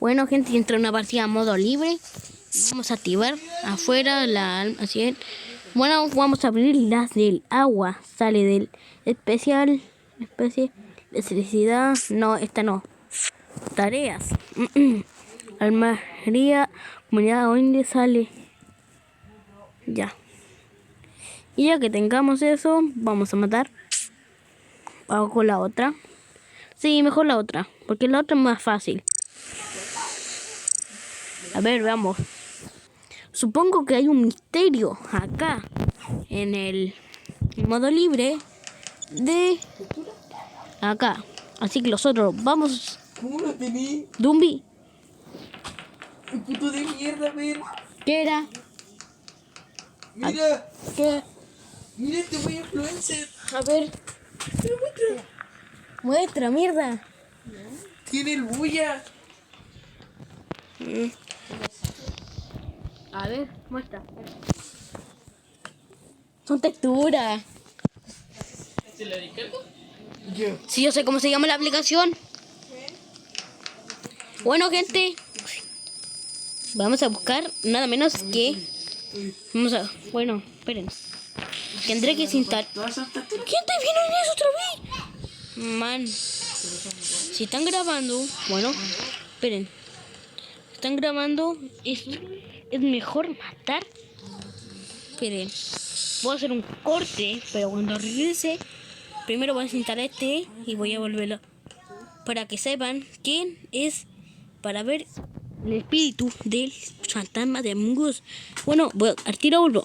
Bueno, gente, entra en una partida a modo libre. Vamos a activar afuera la así es. Bueno, vamos a abrir las del agua. Sale del especie, electricidad. No, esta no. Tareas. Almaría, comunidad, ¿dónde sale? Ya. Y ya que tengamos eso, vamos a matar. Hago con la otra. Sí, mejor la otra, porque la otra es más fácil. A ver, veamos. Supongo que hay un misterio acá, en el modo libre de acá. Así que nosotros vamos. ¿Cómo lo tení? Dumbi, ¡Qué puto de mierda, ver! ¿qué era? ¡Mira! ¿Qué? ¡Mira este wey influencer! A ver. ¡Pero muestra! Muestra, mierda. ¡Tiene el bulla! A ver, muestra. Son texturas. ¿Se la descargo? Yo. Sí, yo sé cómo se llama la aplicación. Bueno, gente, vamos a buscar nada menos que. Vamos a. Bueno, esperen. Tendré que instalar. ¿Todas esas texturas? ¿Quién te vino en eso otra vez? Man. Si están grabando. Bueno, esperen. Están grabando. Es mejor matar. Esperen. Voy a hacer un corte, pero cuando regrese, primero voy a instalar este y voy a volverlo. Para que sepan quién es. Para ver el espíritu del fantasma de Among Us. Bueno, al tiro vuelvo.